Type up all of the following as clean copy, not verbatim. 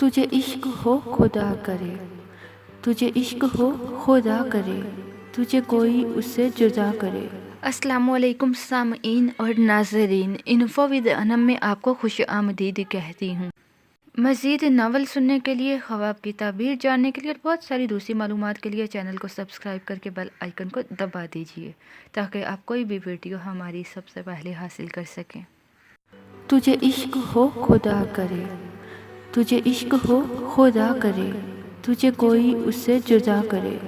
तुझे इश्क हो खुदा करे, तुझे इश्क हो खुदा करे, तुझे कोई उससे जुदा करे। अस्सलामुअलैकुम सामीन और नाज़रीन, इन्फो विद अनम में आपको खुश आमदीद कहती हूँ। मज़ीद नावल सुनने के लिए, ख्वाब की ताबीर जानने के लिए और बहुत सारी दूसरी मालूमात के लिए चैनल को सब्सक्राइब करके बेल आइकन को दबा दीजिए ताकि आप कोई भी वीडियो हमारी सबसे पहले हासिल कर सकें। तुझे इश्क हो खुदा करे, तुझे इश्क हो खुदा करे, तुझे कोई उससे जुदा करे।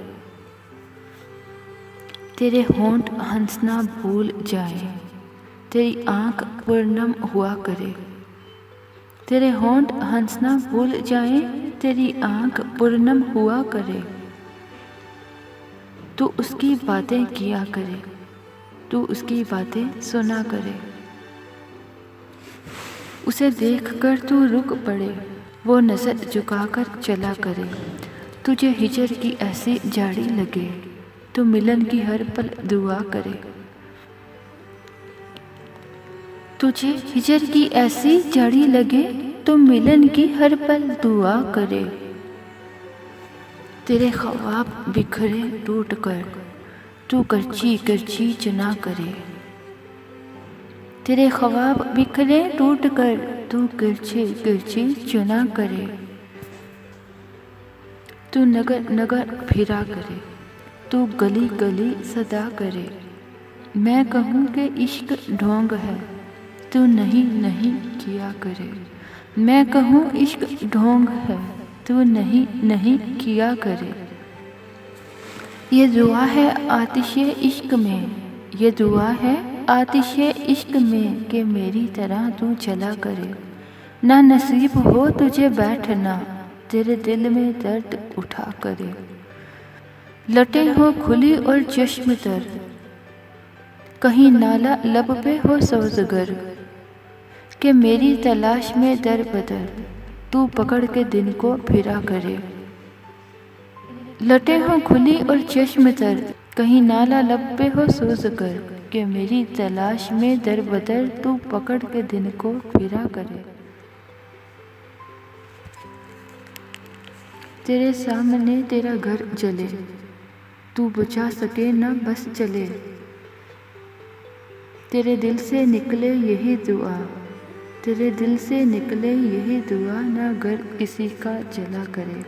तेरे होंठ हंसना भूल जाए, तेरी आँख पुरनम हुआ करे। तेरे होंठ हंसना भूल जाए, तेरी आँख पुरनम हुआ करे। तू उसकी बातें किया करे, तू उसकी बातें सुना करे। उसे देखकर तू रुक पड़े, वो नज़र झुकाकर चला करे। तुझे हिजर की ऐसी जाड़ी लगे, तो मिलन की हर पल दुआ करे। तुझे हिजर की ऐसी जाड़ी लगे, तो मिलन की हर पल दुआ करे। तेरे ख्वाब बिखरे टूट कर, तू करची करची चना करे। तेरे ख्वाब बिखरे टूट कर, तू करची करची चुना करे। तू नगर नगर फिरा करे, तू गली गली सदा करे। मैं कहूँ कि इश्क ढोंग है, तू नहीं नहीं किया करे। मैं कहूँ इश्क ढोंग है, तू नहीं नहीं किया करे। ये दुआ है आतिशे इश्क में, ये दुआ है आतिशे इश्क में कि मेरी तरह तू चला करे। ना नसीब हो तुझे बैठना, तेरे दिल में दर्द उठा करे। लटे हो खुली और चश्म तर, कहीं नाला लब पे हो सौजगर। कि मेरी तलाश में दर बदर, तू पकड़ के दिन को फिरा करे। लटे हो खुली और चश्म तर, कहीं नाला लब पे हो सौजगर। कि मेरी तलाश में दर बदर, तू पकड़ के दिन को फिरा करे। तेरे सामने तेरा घर जले, तू बुझा सके ना बस चले। तेरे दिल से निकले यही दुआ, तेरे दिल से निकले यही दुआ, ना घर किसी का जला करे।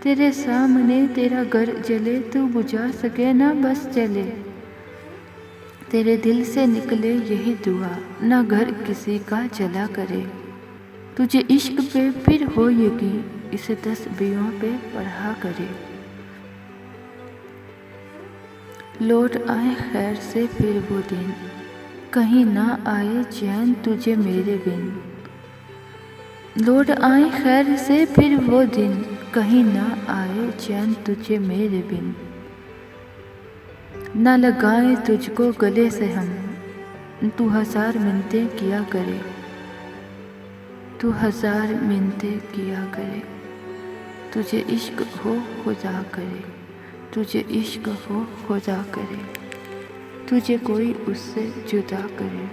तेरे सामने तेरा घर जले, तू बुझा सके ना बस चले। तेरे दिल से निकले यही दुआ, ना घर किसी का जला करे। तुझे इश्क पे फिर हो यकीन, इसे तस्बीहों पे पढ़ा करे। लौट आए खैर से फिर वो दिन, कहीं ना आए चैन तुझे मेरे बिन। लौट आए खैर से फिर वो दिन, कहीं ना आए चैन तुझे मेरे बिन। ना लगाए तुझको गले से हम, तू हजार मिन्नतें किया करे। तू हजार मिन्नतें किया करे। तुझे इश्क हो खुदा करे, तुझे इश्क हो खुदा करे, तुझे कोई उससे जुदा करे।